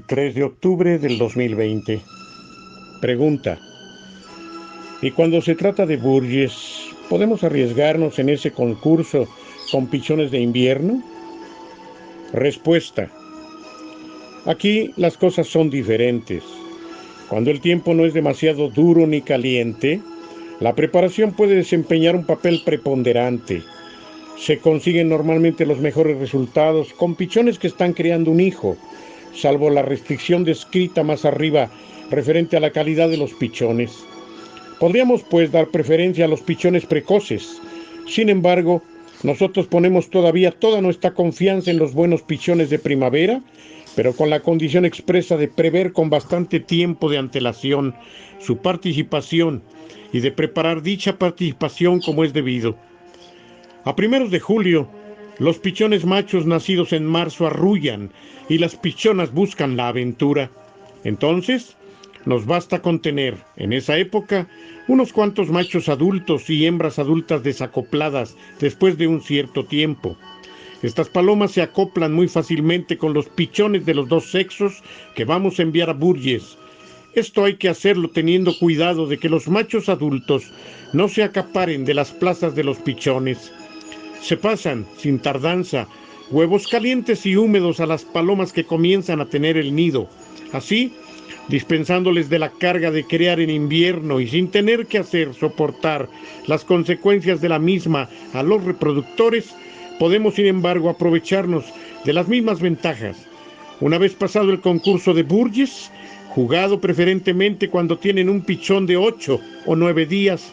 3 de octubre del 2020. Pregunta: ¿y cuando se trata de Burgess, podemos arriesgarnos en ese concurso con pichones de invierno? Respuesta: aquí las cosas son diferentes. Cuando el tiempo no es demasiado duro ni caliente, la preparación puede desempeñar un papel preponderante. Se consiguen normalmente los mejores resultados con pichones que están creando un hijo, salvo la restricción descrita más arriba referente a la calidad de los pichones. Podríamos pues dar preferencia a los pichones precoces. Sin embargo, nosotros ponemos todavía toda nuestra confianza en los buenos pichones de primavera, pero con la condición expresa de prever con bastante tiempo de antelación su participación y de preparar dicha participación como es debido. A primeros de julio, los pichones machos nacidos en marzo arrullan y las pichonas buscan la aventura. Entonces, nos basta con tener, en esa época, unos cuantos machos adultos y hembras adultas desacopladas después de un cierto tiempo. Estas palomas se acoplan muy fácilmente con los pichones de los dos sexos que vamos a enviar a Burgess. Esto hay que hacerlo teniendo cuidado de que los machos adultos no se acaparen de las plazas de los pichones. Se pasan, sin tardanza, huevos calientes y húmedos a las palomas que comienzan a tener el nido. Así, dispensándoles de la carga de criar en invierno y sin tener que hacer soportar las consecuencias de la misma a los reproductores, podemos sin embargo aprovecharnos de las mismas ventajas. Una vez pasado el concurso de Burgess, jugado preferentemente cuando tienen un pichón de 8 o 9 días,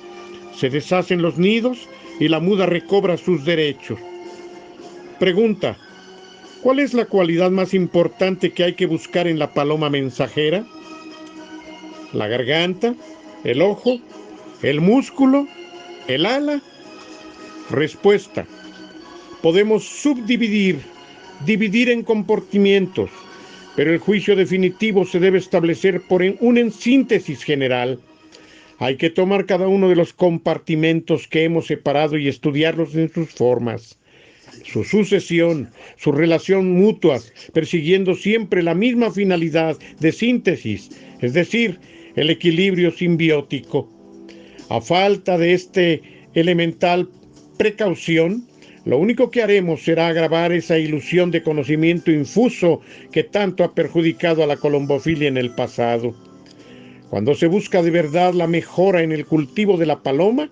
se deshacen los nidos y la muda recobra sus derechos. Pregunta: ¿cuál es la cualidad más importante que hay que buscar en la paloma mensajera? ¿La garganta? ¿El ojo? ¿El músculo? ¿El ala? Respuesta: podemos dividir en compartimientos, pero el juicio definitivo se debe establecer por una síntesis general. Hay que tomar cada uno de los compartimentos que hemos separado y estudiarlos en sus formas, su sucesión, su relación mutuas, persiguiendo siempre la misma finalidad de síntesis, es decir, el equilibrio simbiótico. A falta de este elemental precaución, lo único que haremos será agravar esa ilusión de conocimiento infuso que tanto ha perjudicado a la colombofilia en el pasado. Cuando se busca de verdad la mejora en el cultivo de la paloma,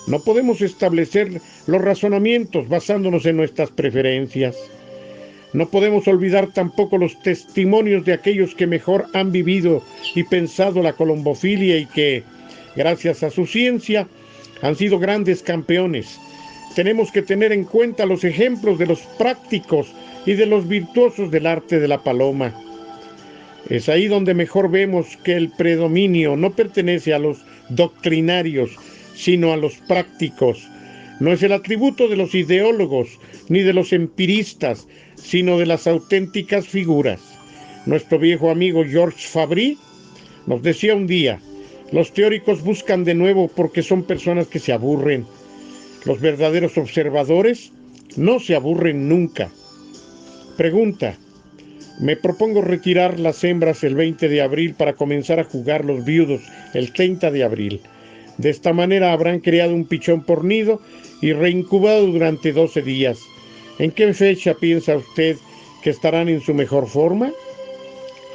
no podemos establecer los razonamientos basándonos en nuestras preferencias. No podemos olvidar tampoco los testimonios de aquellos que mejor han vivido y pensado la colombofilia y que, gracias a su ciencia, han sido grandes campeones. Tenemos que tener en cuenta los ejemplos de los prácticos y de los virtuosos del arte de la paloma. Es ahí donde mejor vemos que el predominio no pertenece a los doctrinarios, sino a los prácticos. No es el atributo de los ideólogos ni de los empiristas, sino de las auténticas figuras. Nuestro viejo amigo Georges Fabry nos decía un día: los teóricos buscan de nuevo porque son personas que se aburren. Los verdaderos observadores no se aburren nunca. Pregunta: me propongo retirar las hembras el 20 de abril para comenzar a jugar los viudos el 30 de abril. De esta manera habrán creado un pichón por nido y reincubado durante 12 días. ¿En qué fecha piensa usted que estarán en su mejor forma?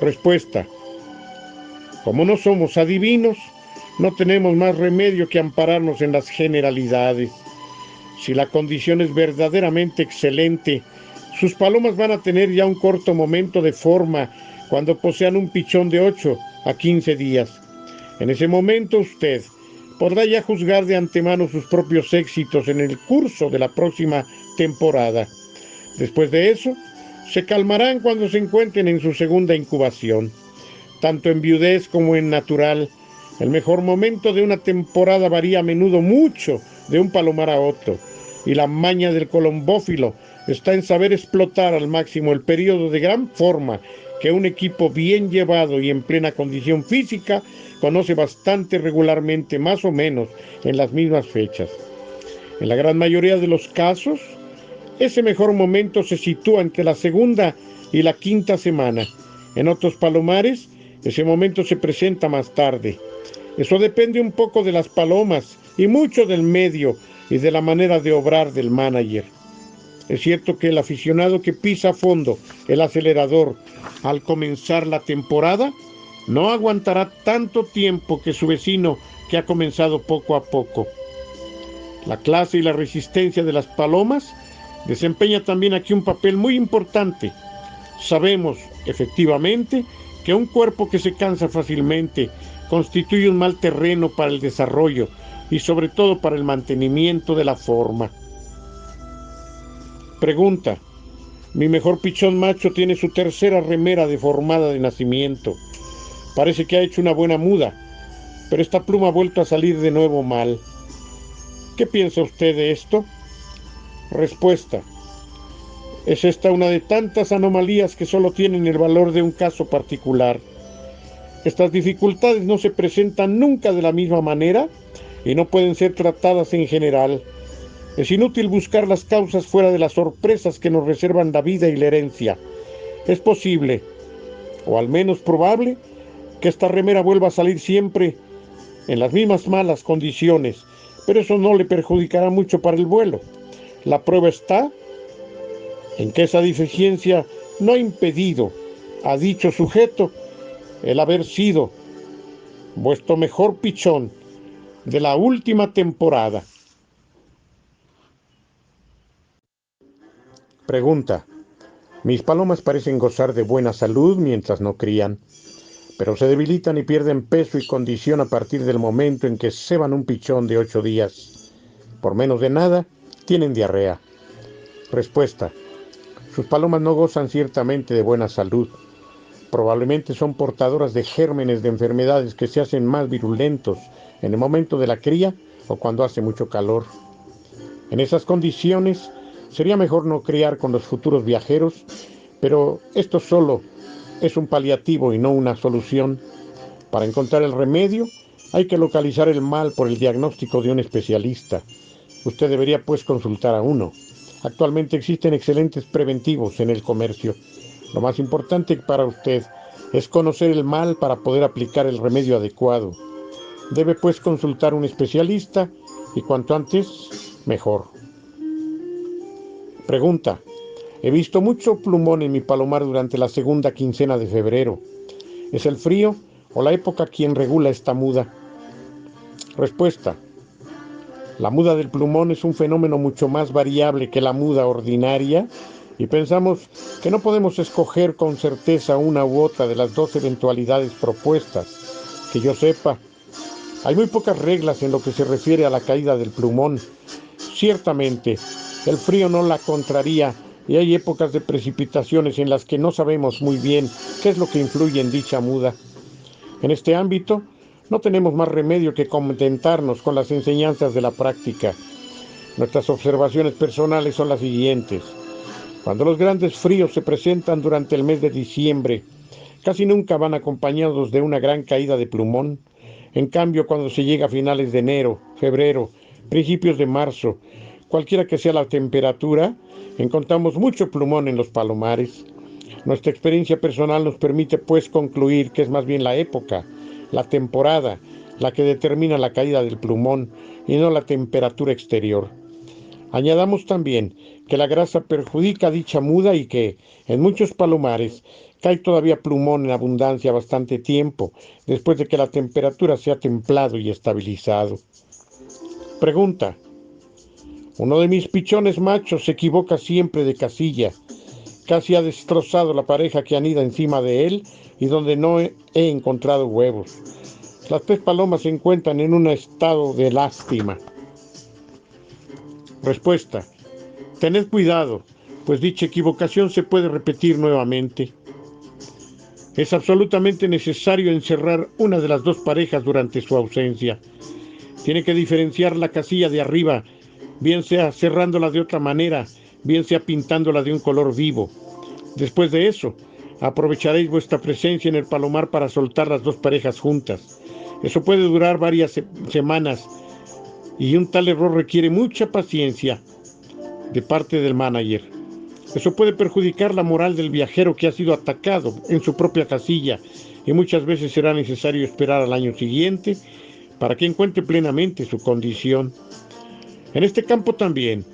Respuesta: como no somos adivinos, no tenemos más remedio que ampararnos en las generalidades. Si la condición es verdaderamente excelente, sus palomas van a tener ya un corto momento de forma cuando posean un pichón de 8 a 15 días. En ese momento usted podrá ya juzgar de antemano sus propios éxitos en el curso de la próxima temporada. Después de eso, se calmarán cuando se encuentren en su segunda incubación. Tanto en viudez como en natural, el mejor momento de una temporada varía a menudo mucho de un palomar a otro, y la maña del colombófilo está en saber explotar al máximo el periodo de gran forma que un equipo bien llevado y en plena condición física conoce bastante regularmente, más o menos en las mismas fechas. En la gran mayoría de los casos, ese mejor momento se sitúa entre la segunda y la quinta semana, En otros palomares, ese momento se presenta más tarde. Eso depende un poco de las palomas y mucho del medio y de la manera de obrar del manager. Es cierto que el aficionado que pisa a fondo el acelerador al comenzar la temporada no aguantará tanto tiempo que su vecino que ha comenzado poco a poco. La clase y la resistencia de las palomas desempeña también aquí un papel muy importante. Sabemos, efectivamente, que un cuerpo que se cansa fácilmente constituye un mal terreno para el desarrollo y sobre todo para el mantenimiento de la forma. Pregunta: mi mejor pichón macho tiene su tercera remera deformada de nacimiento. Parece que ha hecho una buena muda, pero esta pluma ha vuelto a salir de nuevo mal. ¿Qué piensa usted de esto? Respuesta: es esta una de tantas anomalías que solo tienen el valor de un caso particular. Estas dificultades no se presentan nunca de la misma manera y no pueden ser tratadas en general. Es inútil buscar las causas fuera de las sorpresas que nos reservan la vida y la herencia. Es posible, o al menos probable, que esta remera vuelva a salir siempre en las mismas malas condiciones, pero eso no le perjudicará mucho para el vuelo. La prueba está en que esa deficiencia no ha impedido a dicho sujeto el haber sido vuestro mejor pichón de la última temporada. Pregunta: mis palomas parecen gozar de buena salud mientras no crían, pero se debilitan y pierden peso y condición a partir del momento en que ceban un pichón de 8 días. Por menos de nada, tienen diarrea. Respuesta: sus palomas no gozan ciertamente de buena salud. Probablemente son portadoras de gérmenes de enfermedades que se hacen más virulentos en el momento de la cría o cuando hace mucho calor. En esas condiciones, sería mejor no criar con los futuros viajeros, pero esto solo es un paliativo y no una solución. Para encontrar el remedio, hay que localizar el mal por el diagnóstico de un especialista. Usted debería pues consultar a uno. Actualmente existen excelentes preventivos en el comercio. Lo más importante para usted es conocer el mal para poder aplicar el remedio adecuado. Debe pues consultar a un especialista y cuanto antes, mejor. Pregunta: he visto mucho plumón en mi palomar durante la segunda quincena de febrero. ¿Es el frío o la época quien regula esta muda? Respuesta: la muda del plumón es un fenómeno mucho más variable que la muda ordinaria y pensamos que no podemos escoger con certeza una u otra de las dos eventualidades propuestas. Que yo sepa, hay muy pocas reglas en lo que se refiere a la caída del plumón. Ciertamente, el frío no la contraría y hay épocas de precipitaciones en las que no sabemos muy bien qué es lo que influye en dicha muda. En este ámbito, no tenemos más remedio que contentarnos con las enseñanzas de la práctica. Nuestras observaciones personales son las siguientes. Cuando los grandes fríos se presentan durante el mes de diciembre, casi nunca van acompañados de una gran caída de plumón. En cambio, cuando se llega a finales de enero, febrero, principios de marzo, cualquiera que sea la temperatura, encontramos mucho plumón en los palomares. Nuestra experiencia personal nos permite pues concluir que es más bien la época, la temporada, la que determina la caída del plumón y no la temperatura exterior. Añadamos también que la grasa perjudica dicha muda y que, en muchos palomares, cae todavía plumón en abundancia bastante tiempo, después de que la temperatura se ha templado y estabilizado. Pregunta: uno de mis pichones machos se equivoca siempre de casilla. Casi ha destrozado la pareja que anida encima de él y donde no he encontrado huevos. Las 3 palomas se encuentran en un estado de lástima. Respuesta: tened cuidado, pues dicha equivocación se puede repetir nuevamente. Es absolutamente necesario encerrar una de las 2 parejas durante su ausencia. Tiene que diferenciar la casilla de arriba, bien sea cerrándola de otra manera, bien sea pintándola de un color vivo. Después de eso, aprovecharéis vuestra presencia en el palomar para soltar las 2 parejas juntas. Eso puede durar varias semanas y un tal error requiere mucha paciencia de parte del manager. Eso puede perjudicar la moral del viajero que ha sido atacado en su propia casilla y muchas veces será necesario esperar al año siguiente para que encuentre plenamente su condición. En este campo también,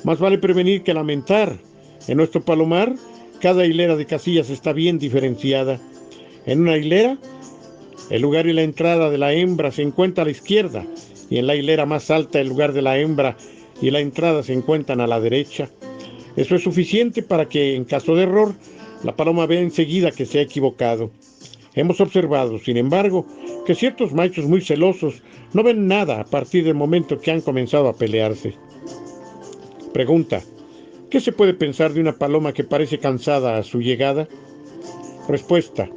más vale prevenir que lamentar. En nuestro palomar, cada hilera de casillas está bien diferenciada. En una hilera, el lugar y la entrada de la hembra se encuentra a la izquierda, y en la hilera más alta el lugar de la hembra y la entrada se encuentran a la derecha. Eso es suficiente para que, en caso de error, la paloma vea enseguida que se ha equivocado. Hemos observado, sin embargo, que ciertos machos muy celosos no ven nada a partir del momento que han comenzado a pelearse. Pregunta: ¿qué se puede pensar de una paloma que parece cansada a su llegada? Respuesta: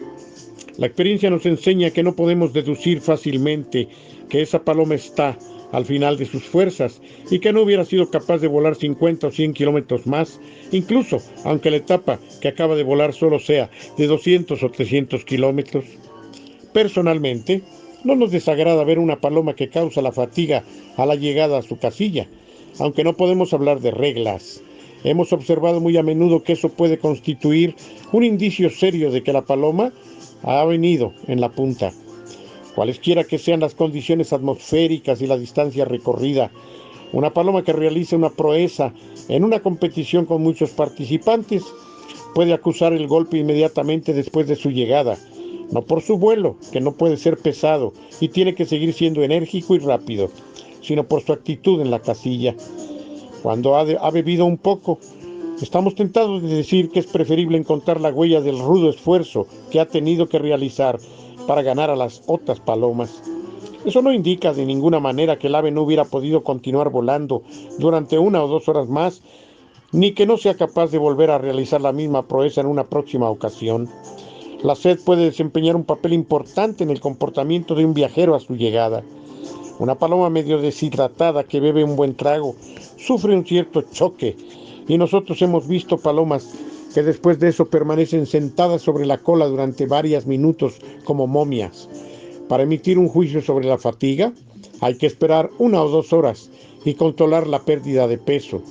la experiencia nos enseña que no podemos deducir fácilmente que esa paloma está al final de sus fuerzas y que no hubiera sido capaz de volar 50 o 100 kilómetros más, incluso aunque la etapa que acaba de volar solo sea de 200 o 300 kilómetros. Personalmente, no nos desagrada ver una paloma que causa la fatiga a la llegada a su casilla, aunque no podemos hablar de reglas. Hemos observado muy a menudo que eso puede constituir un indicio serio de que la paloma ha venido en la punta. Cualesquiera que sean las condiciones atmosféricas y la distancia recorrida, una paloma que realice una proeza en una competición con muchos participantes puede acusar el golpe inmediatamente después de su llegada, no por su vuelo, que no puede ser pesado y tiene que seguir siendo enérgico y rápido, sino por su actitud en la casilla. Cuando ha bebido un poco, estamos tentados de decir que es preferible encontrar la huella del rudo esfuerzo que ha tenido que realizar para ganar a las otras palomas. Eso no indica de ninguna manera que el ave no hubiera podido continuar volando durante 1 o 2 horas más, ni que no sea capaz de volver a realizar la misma proeza en una próxima ocasión. La sed puede desempeñar un papel importante en el comportamiento de un viajero a su llegada. Una paloma medio deshidratada que bebe un buen trago sufre un cierto choque, y nosotros hemos visto palomas que después de eso permanecen sentadas sobre la cola durante varios minutos como momias. Para emitir un juicio sobre la fatiga, hay que esperar 1 o 2 horas y controlar la pérdida de peso.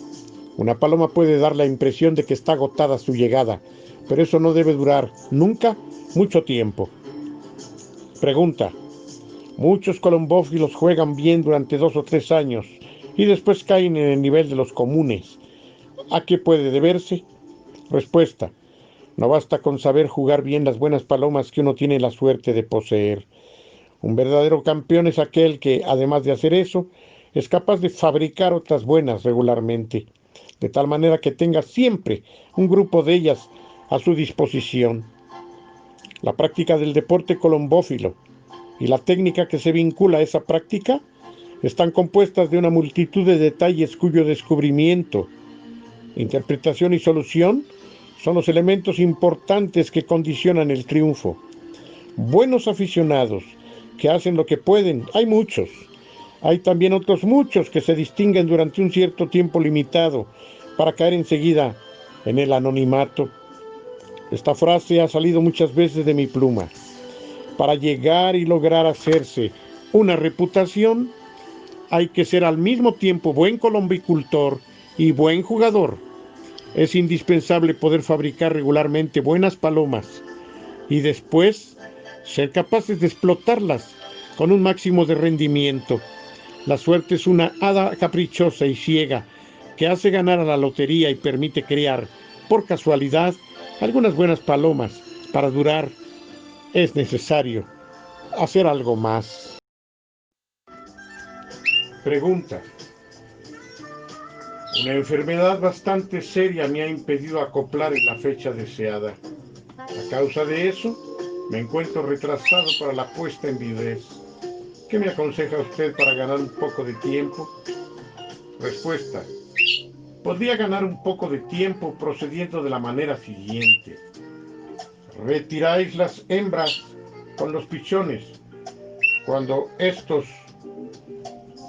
Una paloma puede dar la impresión de que está agotada a su llegada, pero eso no debe durar nunca mucho tiempo. Pregunta: muchos colombófilos juegan bien durante 2 o 3 años y después caen en el nivel de los comunes. ¿A qué puede deberse? Respuesta: no basta con saber jugar bien las buenas palomas que uno tiene la suerte de poseer. Un verdadero campeón es aquel que, además de hacer eso, es capaz de fabricar otras buenas regularmente, de tal manera que tenga siempre un grupo de ellas a su disposición. La práctica del deporte colombófilo y la técnica que se vincula a esa práctica están compuestas de una multitud de detalles cuyo descubrimiento, interpretación y solución son los elementos importantes que condicionan el triunfo. Buenos aficionados que hacen lo que pueden, hay muchos. Hay también otros muchos que se distinguen durante un cierto tiempo limitado para caer enseguida en el anonimato. Esta frase ha salido muchas veces de mi pluma. Para llegar y lograr hacerse una reputación, hay que ser al mismo tiempo buen colombicultor y buen jugador. Es indispensable poder fabricar regularmente buenas palomas y después ser capaces de explotarlas con un máximo de rendimiento. La suerte es una hada caprichosa y ciega que hace ganar a la lotería y permite crear, por casualidad, algunas buenas palomas. Para durar es necesario hacer algo más. Pregunta: una enfermedad bastante seria me ha impedido acoplar en la fecha deseada. A causa de eso, me encuentro retrasado para la puesta en viudez. ¿Qué me aconseja usted para ganar un poco de tiempo? Respuesta: podría ganar un poco de tiempo procediendo de la manera siguiente. Retiráis las hembras con los pichones cuando estos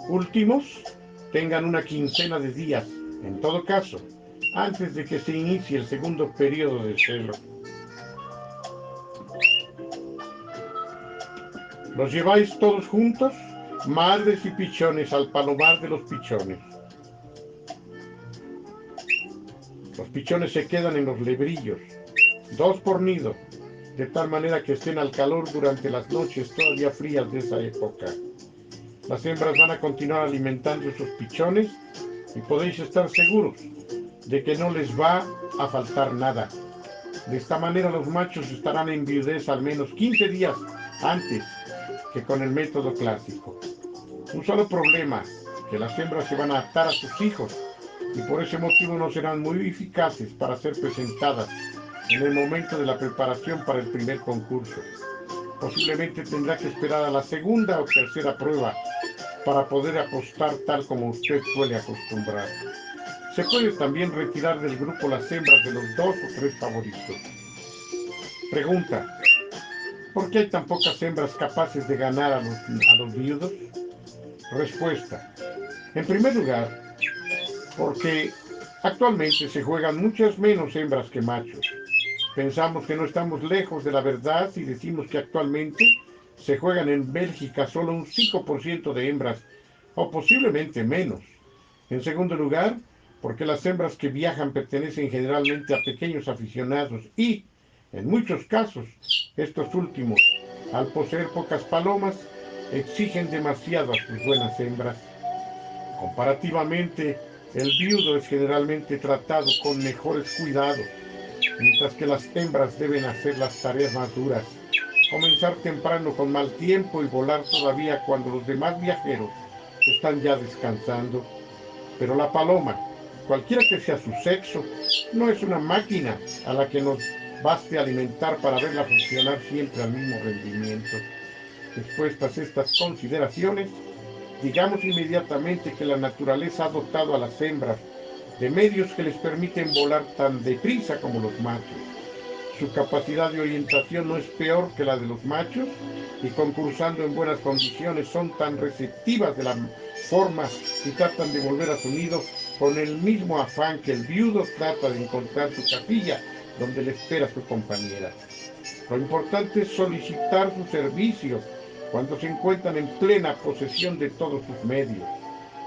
últimos tengan una quincena de días, en todo caso, antes de que se inicie el segundo periodo de celo. Los lleváis todos juntos, madres y pichones, al palomar de los pichones. Los pichones se quedan en los lebrillos, 2 por nido, de tal manera que estén al calor durante las noches todavía frías de esa época. Las hembras van a continuar alimentando esos pichones y podéis estar seguros de que no les va a faltar nada. De esta manera los machos estarán en viudez al menos 15 días antes que con el método clásico. Un solo problema, que las hembras se van a atar a sus hijos y por ese motivo no serán muy eficaces para ser presentadas en el momento de la preparación para el primer concurso. Posiblemente tendrá que esperar a la segunda o tercera prueba para poder apostar tal como usted suele acostumbrar. Se puede también retirar del grupo las hembras de los 2 o 3 favoritos. Pregunta: ¿por qué hay tan pocas hembras capaces de ganar a los viudos? Respuesta: en primer lugar, porque actualmente se juegan muchas menos hembras que machos. Pensamos que no estamos lejos de la verdad si decimos que actualmente se juegan en Bélgica solo un 5% de hembras, o posiblemente menos. En segundo lugar, porque las hembras que viajan pertenecen generalmente a pequeños aficionados y, en muchos casos, estos últimos, al poseer pocas palomas, exigen demasiado a sus buenas hembras. Comparativamente, el viudo es generalmente tratado con mejores cuidados, mientras que las hembras deben hacer las tareas más duras, comenzar temprano con mal tiempo y volar todavía cuando los demás viajeros están ya descansando. Pero la paloma, cualquiera que sea su sexo, no es una máquina a la que nos baste alimentar para verla funcionar siempre al mismo rendimiento. Expuestas estas consideraciones, digamos inmediatamente que la naturaleza ha dotado a las hembras de medios que les permiten volar tan deprisa como los machos. Su capacidad de orientación no es peor que la de los machos y concursando en buenas condiciones son tan receptivas de la forma y tratan de volver a su nido con el mismo afán que el viudo trata de encontrar su capilla donde le espera su compañera. Lo importante es solicitar sus servicios cuando se encuentran en plena posesión de todos sus medios,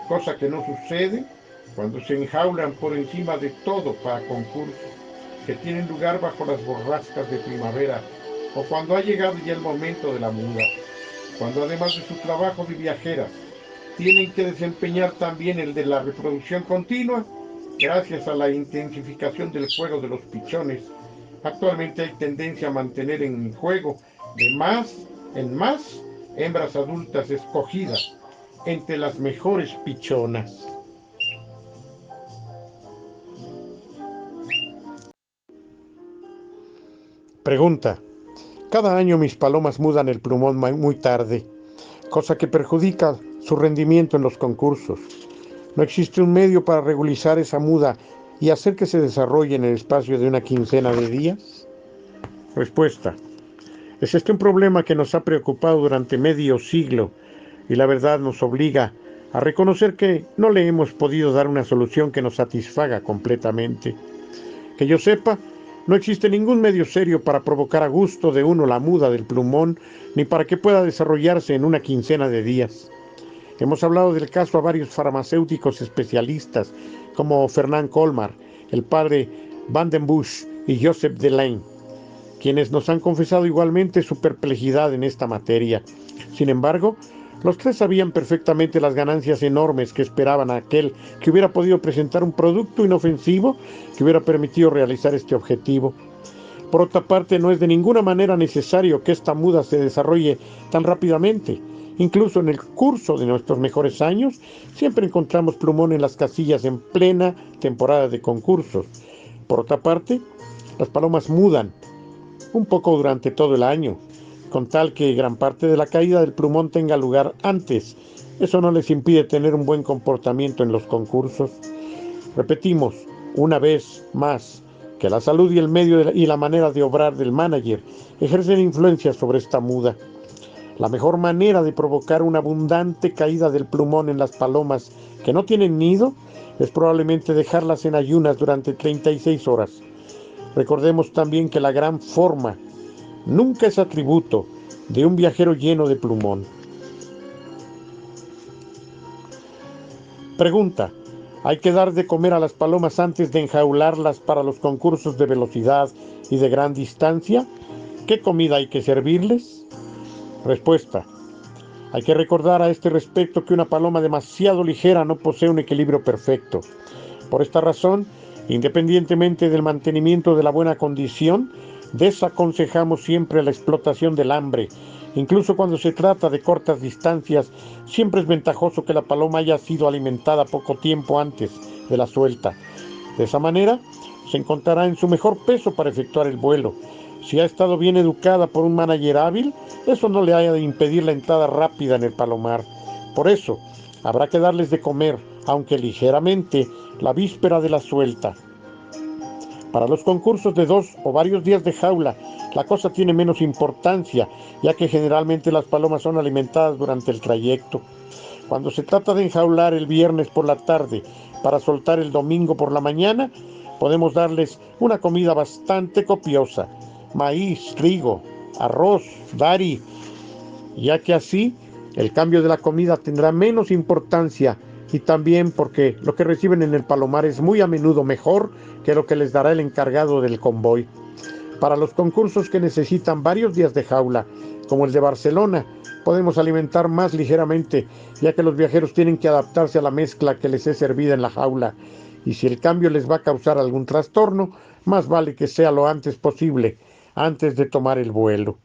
cosa que no sucede cuando se enjaulan por encima de todo para concursos que tienen lugar bajo las borrascas de primavera o cuando ha llegado ya el momento de la muda, cuando además de su trabajo de viajeras tienen que desempeñar también el de la reproducción continua. Gracias a la intensificación del juego de los pichones, actualmente hay tendencia a mantener en juego de más en más hembras adultas escogidas entre las mejores pichonas. Pregunta: cada año mis palomas mudan el plumón muy tarde, cosa que perjudica su rendimiento en los concursos. ¿No existe un medio para regularizar esa muda y hacer que se desarrolle en el espacio de una quincena de días? Respuesta: es este un problema que nos ha preocupado durante medio siglo y la verdad nos obliga a reconocer que no le hemos podido dar una solución que nos satisfaga completamente. Que yo sepa, no existe ningún medio serio para provocar a gusto de uno la muda del plumón, ni para que pueda desarrollarse en una quincena de días. Hemos hablado del caso a varios farmacéuticos especialistas, como Fernand Colmar, el padre Van den Busch y Joseph Delaine, quienes nos han confesado igualmente su perplejidad en esta materia. Sin embargo, los 3 sabían perfectamente las ganancias enormes que esperaban a aquel que hubiera podido presentar un producto inofensivo que hubiera permitido realizar este objetivo. Por otra parte, no es de ninguna manera necesario que esta muda se desarrolle tan rápidamente. Incluso en el curso de nuestros mejores años, siempre encontramos plumón en las casillas en plena temporada de concursos. Por otra parte, las palomas mudan un poco durante todo el año, con tal que gran parte de la caída del plumón tenga lugar antes. Eso no les impide tener un buen comportamiento en los concursos. Repetimos una vez más que la salud y el medio y la manera de obrar del manager ejercen influencia sobre esta muda. La mejor manera de provocar una abundante caída del plumón en las palomas que no tienen nido es probablemente dejarlas en ayunas durante 36 horas. Recordemos también que la gran forma nunca es atributo de un viajero lleno de plumón. Pregunta: Hay que dar de comer a las palomas antes de enjaularlas para los concursos de velocidad y de gran distancia. ¿Qué comida hay que servirles? Respuesta. Hay que recordar a este respecto que una paloma demasiado ligera no posee un equilibrio perfecto. Por esta razón, independientemente del mantenimiento de la buena condición, desaconsejamos siempre la explotación del hambre. Incluso cuando se trata de cortas distancias, siempre es ventajoso que la paloma haya sido alimentada poco tiempo antes de la suelta. De esa manera, se encontrará en su mejor peso para efectuar el vuelo. Si ha estado bien educada por un manager hábil, eso no le haya de impedir la entrada rápida en el palomar. Por eso, habrá que darles de comer, aunque ligeramente, la víspera de la suelta. Para los concursos de 2 o varios días de jaula, la cosa tiene menos importancia, ya que generalmente las palomas son alimentadas durante el trayecto. Cuando se trata de enjaular el viernes por la tarde para soltar el domingo por la mañana, podemos darles una comida bastante copiosa: maíz, trigo, arroz, dari, ya que así el cambio de la comida tendrá menos importancia, y también porque lo que reciben en el palomar es muy a menudo mejor que lo que les dará el encargado del convoy. Para los concursos que necesitan varios días de jaula, como el de Barcelona, podemos alimentar más ligeramente, ya que los viajeros tienen que adaptarse a la mezcla que les es servida en la jaula, y si el cambio les va a causar algún trastorno, más vale que sea lo antes posible, antes de tomar el vuelo.